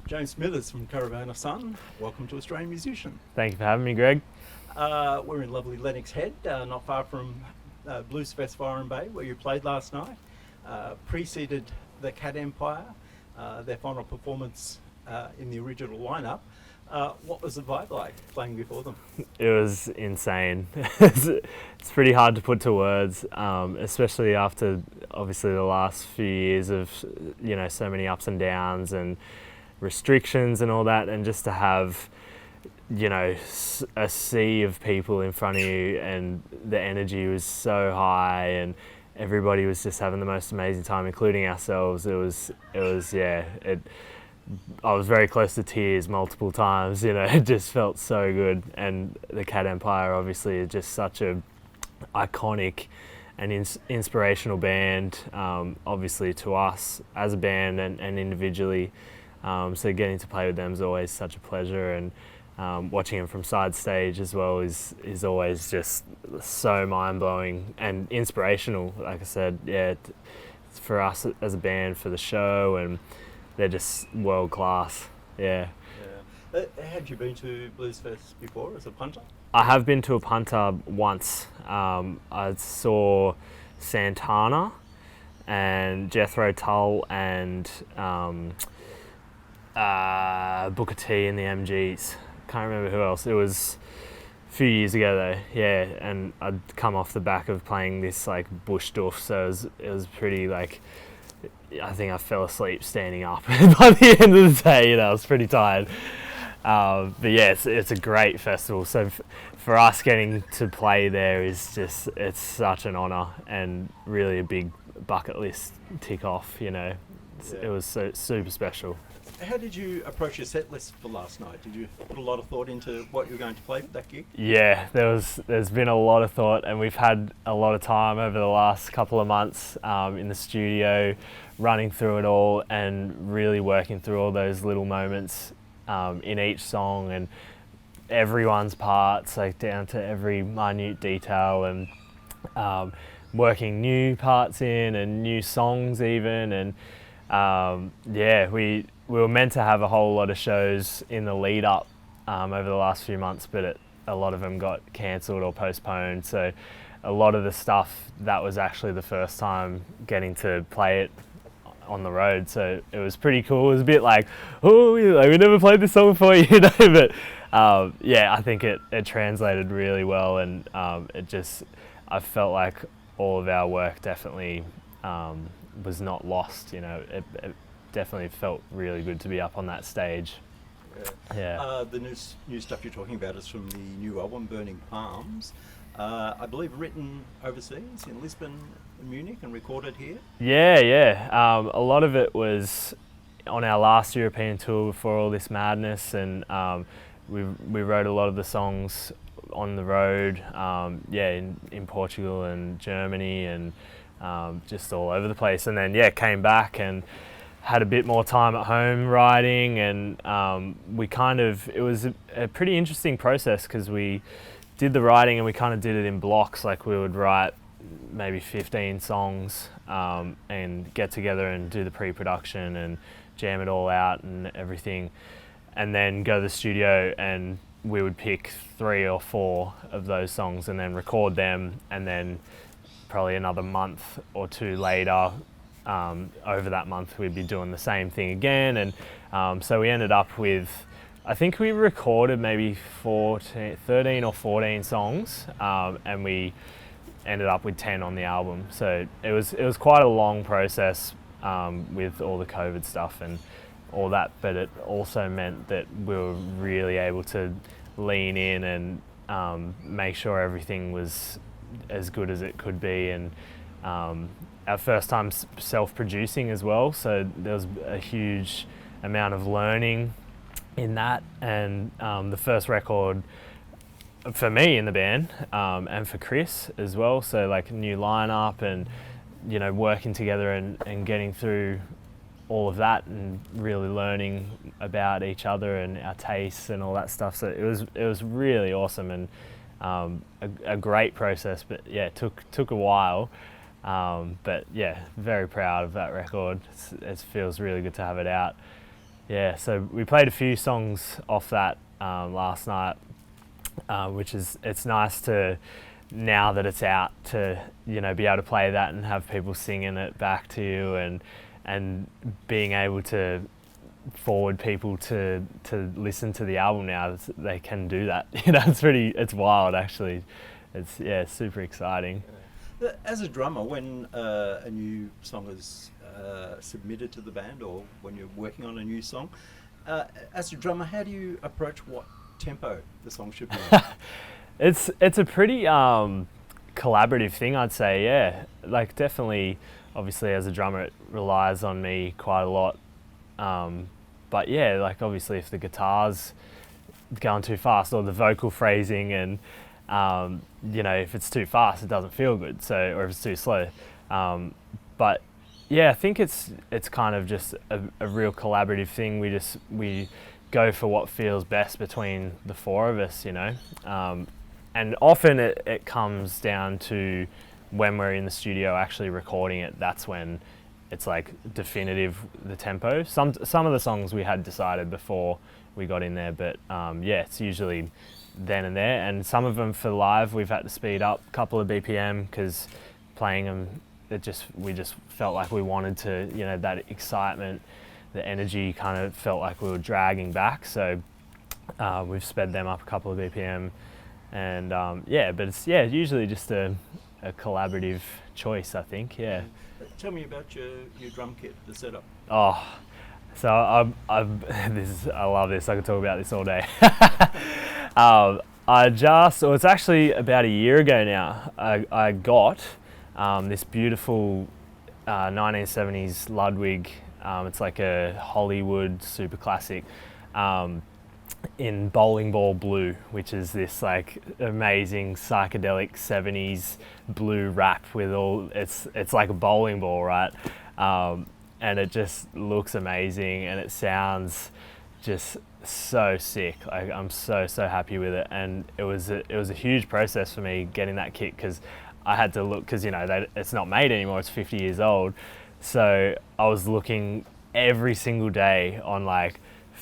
James Smithers from Caravana Sun. Welcome to Australian Musician. Thank you for having me, Greg. We're in lovely Lennox Head, not far from Bluesfest, Byron Bay, where you played last night. Preceded the Cat Empire, their final performance in the original lineup. What was the vibe like playing before them? It was insane. It's pretty hard to put to words, especially after obviously the last few years of so many ups and downs and restrictions and all that, and just to have a sea of people in front of you, and the energy was so high, and everybody was just having the most amazing time, including ourselves. I was very close to tears multiple times. It just felt so good. And the Cat Empire obviously is just such a iconic and inspirational band, obviously to us as a band and individually. So getting to play with them is always such a pleasure, and watching them from side stage as well is always just so mind-blowing and inspirational. Like I said, for us as a band, for the show, and they're just world class. Yeah. Had you been to Bluesfest before as a punter? I have been to a punter once. I saw Santana and Jethro Tull and Booker T and the MGs. Can't remember who else. It was a few years ago though, and I'd come off the back of playing this like bush doof, so it was pretty like, I think I fell asleep standing up by the end of the day. I was pretty tired. But yeah, it's a great festival. So for us, getting to play there it's such an honour and really a big bucket list tick off. It was so super special. How did you approach your set list for last night? Did you put a lot of thought into what you were going to play for that gig? Yeah, there's been a lot of thought, and we've had a lot of time over the last couple of months in the studio, running through it all and really working through all those little moments in each song, and everyone's parts, like down to every minute detail, and working new parts in and new songs even, and we were meant to have a whole lot of shows in the lead up over the last few months, but a lot of them got cancelled or postponed. So a lot of the stuff, that was actually the first time getting to play it on the road. So it was pretty cool. It was a bit like, we never played this song before, but I think it translated really well, and I felt like all of our work definitely was not lost. It definitely felt really good to be up on that stage. The new stuff you're talking about is from the new album, Burning Palms. I believe written overseas in Lisbon and Munich and recorded here. A lot of it was on our last European tour before all this madness, and we wrote a lot of the songs on the road, in Portugal and Germany, and just all over the place, and then came back and had a bit more time at home writing, and it was a pretty interesting process, because we did the writing and we kind of did it in blocks. Like we would write maybe 15 songs and get together and do the pre-production and jam it all out and everything, and then go to the studio, and we would pick 3 or 4 of those songs and then record them, and then probably another month or 2 later, over that month, we'd be doing the same thing again. And so we ended up with, I think we recorded maybe 13 or 14 songs, and we ended up with 10 on the album. So it was quite a long process with all the COVID stuff and all that, but it also meant that we were really able to lean in and make sure everything was as good as it could be, and our first time self-producing as well, so there was a huge amount of learning in that, and the first record for me in the band, and for Chris as well, so like a new lineup and working together and getting through all of that and really learning about each other and our tastes and all that stuff. So it was really awesome, and a great process, but took a while. But very proud of that record. It feels really good to have it out. Yeah, so we played a few songs off that last night, which is, it's nice to, now that it's out, to, you know, be able to play that and have people singing it back to you, and being able to forward people to listen to the album now. They can do that. You know, it's wild actually. It's super exciting. As a drummer, when a new song is submitted to the band, or when you're working on a new song, as a drummer, how do you approach what tempo the song should be in? It's a pretty collaborative thing, I'd say. Yeah, like definitely, obviously as a drummer it relies on me quite a lot, but yeah, like obviously if the guitar's going too fast, or the vocal phrasing, and you know, if it's too fast it doesn't feel good, so, or if it's too slow, but yeah, I think it's kind of just a real collaborative thing. We go for what feels best between the four of us, you know, and often it comes down to when we're in the studio actually recording it. That's when it's like definitive, the tempo. Some of the songs we had decided before we got in there, but yeah, it's usually then and there. And some of them for live we've had to speed up a couple of BPM, because playing them, we just felt like we wanted to, you know, that excitement, the energy kind of felt like we were dragging back, so we've sped them up a couple of BPM, and yeah, but it's usually just a collaborative choice, I think. Yeah. Tell me about your drum kit, the setup. Oh, so I love this. I could talk about this all day. It's actually about a year ago now, I got this beautiful 1970s Ludwig. It's like a Hollywood super classic, in bowling ball blue, which is this like amazing psychedelic 70s blue wrap with all, it's like a bowling ball, right? And it just looks amazing, and it sounds just so sick. Like, I'm so happy with it, and it was a huge process for me getting that kit, because I had to look, because you know it's not made anymore, it's 50 years old, so I was looking every single day on like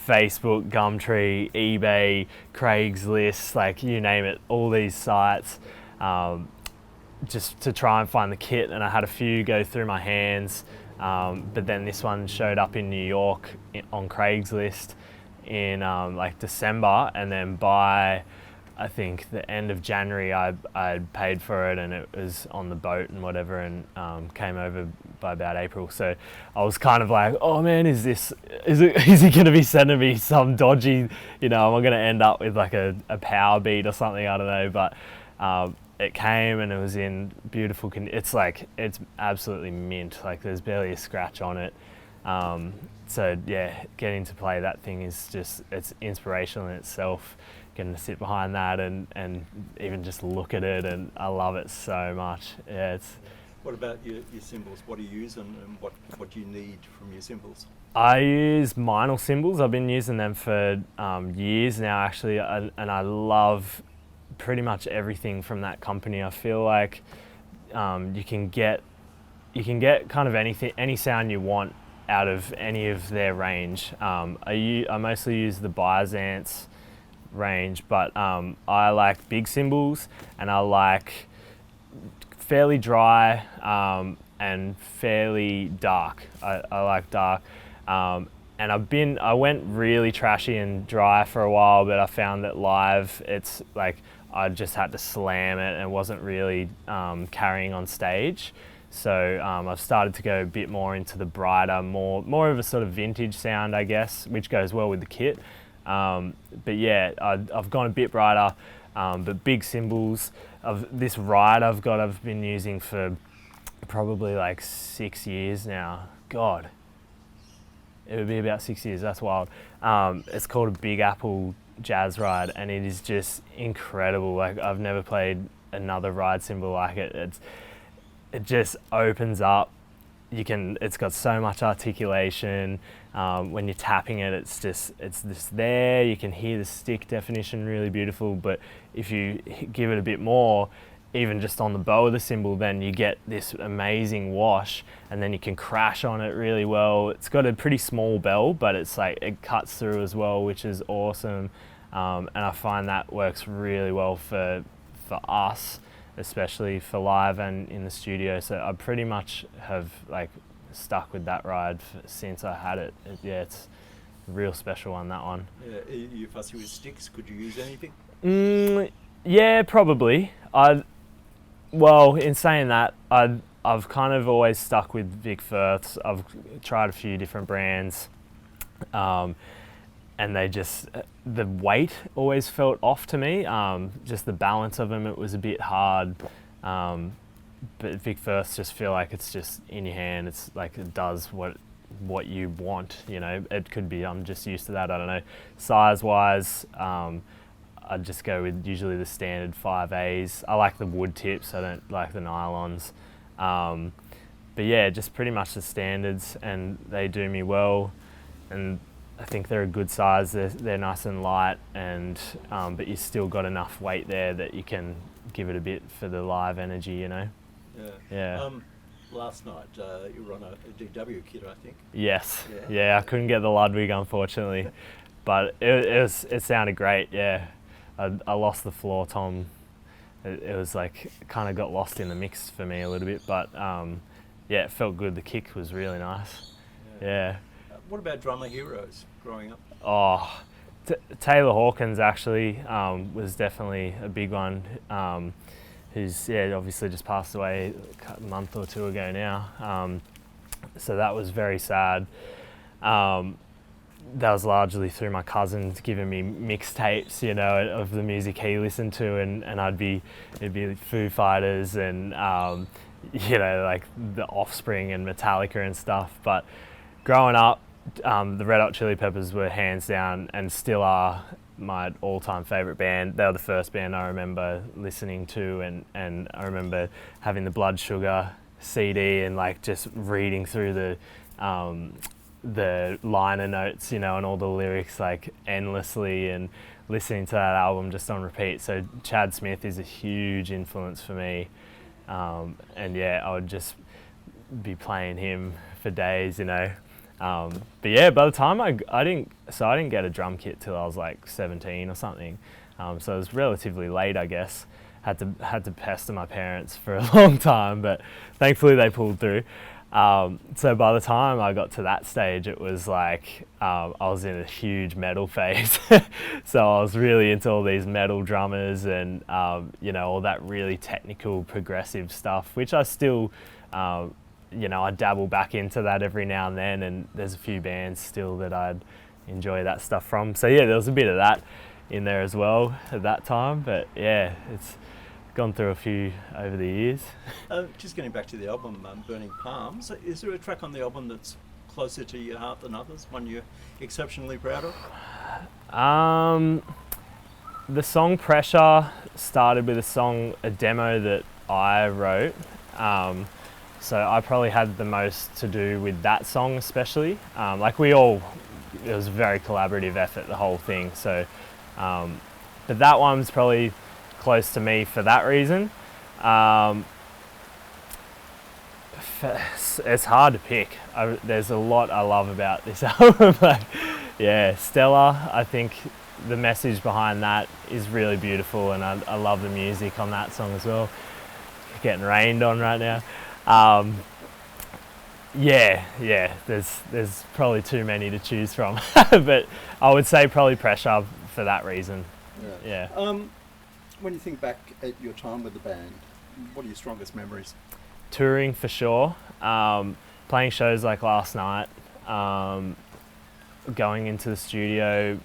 Facebook, Gumtree, eBay, Craigslist, like you name it, all these sites, just to try and find the kit. And I had a few go through my hands, but then this one showed up in New York on Craigslist in like December, and then by I think the end of January I paid for it, and it was on the boat and whatever, and came over by about April. So I was kind of like, oh man, is he going to be sending me some dodgy, you know, am I going to end up with like a power beat or something, I don't know, but it came and it was in beautiful condition. It's absolutely mint, like there's barely a scratch on it. So yeah, getting to play that thing is it's inspirational in itself. Getting to sit behind that and even just look at it, and I love it so much. Yeah, What about your cymbals? What do you use, and what do you need from your cymbals? I use Meinl cymbals. I've been using them for years now, actually, and I love pretty much everything from that company. I feel like you can get kind of any sound you want out of any of their range. I mostly use the Byzance range, but I like big cymbals, and I like fairly dry and fairly dark. I like dark, and I went really trashy and dry for a while, but I found that live it's like I just had to slam it, and it wasn't really carrying on stage. So I've started to go a bit more into the brighter, more of a sort of vintage sound, I guess, which goes well with the kit. But yeah, I've gone a bit brighter, but big cymbals. This ride I've been using for probably like 6 years now. God, it would be about 6 years, that's wild. It's called a Big Apple Jazz Ride, and it is just incredible. Like, I've never played another ride cymbal like it. It just opens up. It's got so much articulation. When you're tapping it, it's just there. You can hear the stick definition really beautiful, but if you give it a bit more, even just on the bow of the cymbal, then you get this amazing wash, and then you can crash on it really well. It's got a pretty small bell, but it's like it cuts through as well, which is awesome. And I find that works really well for us, especially for live and in the studio. So I pretty much have like stuck with that ride since I had it. Yeah, it's a real special one, that one. Yeah, are you fussy with sticks? Could you use anything? Yeah, probably. Well, in saying that, I've kind of always stuck with Vic Firths. I've tried a few different brands, and they just, the weight always felt off to me. Just the balance of them, it was a bit hard. But Vic Firths just feel like it's just in your hand. It's like it does what you want. You know, it could be I'm just used to that. I don't know. Size wise, I'd just go with usually the standard 5As. I like the wood tips, I don't like the nylons. But yeah, just pretty much the standards, and they do me well. And I think they're a good size. They're nice and light, and but you still got enough weight there that you can give it a bit for the live energy, you know? Yeah. Last night you were on a DW kit, I think. Yes. Yeah, I couldn't get the Ludwig, unfortunately. But it sounded great, yeah. I lost the floor tom. It was like, kind of got lost in the mix for me a little bit, but yeah, it felt good. The kick was really nice. Yeah. What about drummer heroes growing up? Oh, Taylor Hawkins actually was definitely a big one. Who's obviously just passed away a month or two ago now. So that was very sad. That was largely through my cousins giving me mixtapes, you know, of the music he listened to, and it'd be Foo Fighters and you know, like the Offspring and Metallica and stuff. But growing up, the Red Hot Chili Peppers were hands down and still are my all-time favourite band. They were the first band I remember listening to, and I remember having the Blood Sugar CD and like just reading through the liner notes, you know, and all the lyrics like endlessly, and listening to that album just on repeat. So Chad Smith is a huge influence for me, and yeah, I would just be playing him for days, you know. But yeah, by the time I didn't get a drum kit till I was like 17 or something. So it was relatively late, I guess. Had to pester my parents for a long time, but thankfully they pulled through. So by the time I got to that stage, it was like I was in a huge metal phase. So I was really into all these metal drummers and you know, all that really technical progressive stuff, which I still you know, I dabble back into that every now and then, and there's a few bands still that I'd enjoy that stuff from. So yeah, there was a bit of that in there as well at that time, but yeah, it's gone through a few over the years. Just getting back to the album, Burning Palms, is there a track on the album that's closer to your heart than others, one you're exceptionally proud of? The song Pressure started with a demo that I wrote. So I probably had the most to do with that song especially. Like it was a very collaborative effort, the whole thing. So, but that one's probably close to me for that reason. It's hard to pick. There's a lot I love about this album. Like, yeah, Stella, I think the message behind that is really beautiful, and I love the music on that song as well. Getting rained on right now. Yeah, there's probably too many to choose from, but I would say probably Pressure for that reason. Yeah. When you think back at your time with the band, what are your strongest memories? Touring for sure, playing shows like last night, going into the studio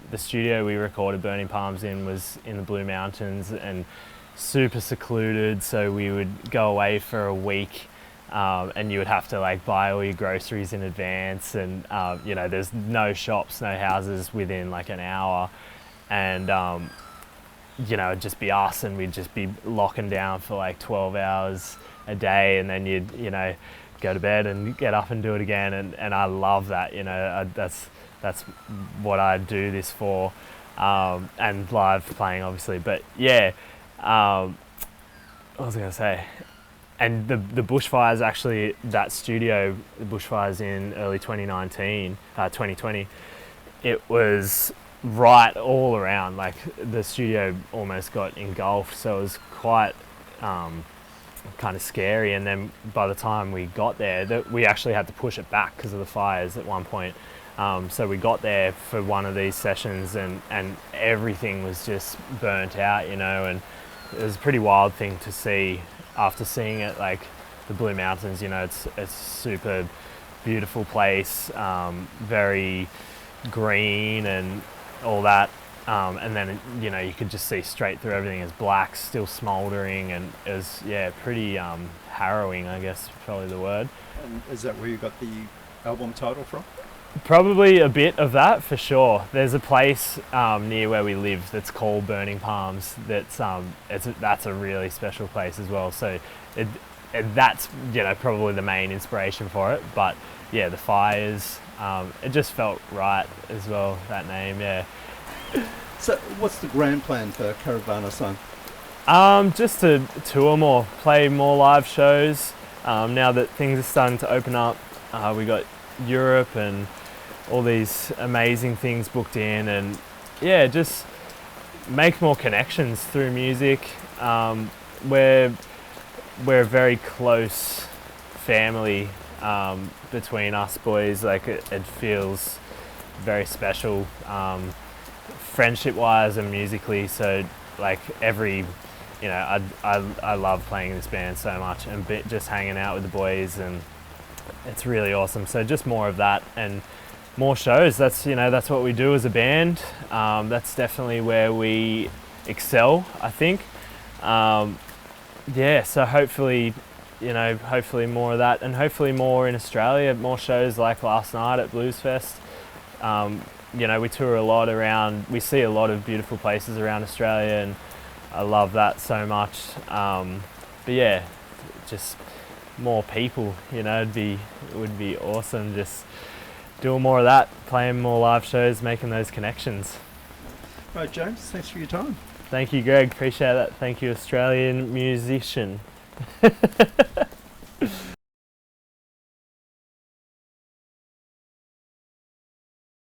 we recorded Burning Palms in was in the Blue Mountains and super secluded, so we would go away for a week. And you would have to like buy all your groceries in advance, and you know, there's no shops, no houses within like an hour, and you know, it'd just be us, and we'd just be locking down for like 12 hours a day, and then you'd, you know, go to bed and get up and do it again, and I love that, you know, that's what I do this for, and live playing obviously, but yeah. what was I going to say? And the bushfires, actually, that studio, the bushfires in early 2020, it was right all around. Like, the studio almost got engulfed, so it was quite kind of scary. And then by the time we got there, we actually had to push it back because of the fires at one point. So we got there for one of these sessions, and everything was just burnt out, you know, and it was a pretty wild thing to see. After seeing it, like the Blue Mountains, you know, it's a super beautiful place, very green and all that. And then, you know, you could just see straight through everything as black, still smouldering, and it was, yeah, pretty harrowing, I guess, probably the word. And is that where you got the album title from? Probably a bit of that, for sure. There's a place near where we live that's called Burning Palms. That's a really special place as well. So that's, you know, probably the main inspiration for it. But yeah, the fires, it just felt right as well, that name. Yeah. So what's the grand plan for Caravana Sun? Just to tour more, play more live shows. Now that things are starting to open up, we got Europe and all these amazing things booked in, and yeah, just make more connections through music. We're a very close family between us boys. Like, it feels very special, friendship wise and musically. So like, you know, I love playing this band so much, and just hanging out with the boys, and it's really awesome. So just more of that and more shows. That's what we do as a band. That's definitely where we excel, I think. Yeah, so hopefully more of that, and hopefully more in Australia, more shows like last night at Bluesfest. You know, we tour a lot around, we see a lot of beautiful places around Australia, and I love that so much. But yeah, just more people, you know, it would be awesome, just doing more of that, playing more live shows, making those connections. Right, James, thanks for your time. Thank you, Greg, appreciate that. Thank you, Australian musician.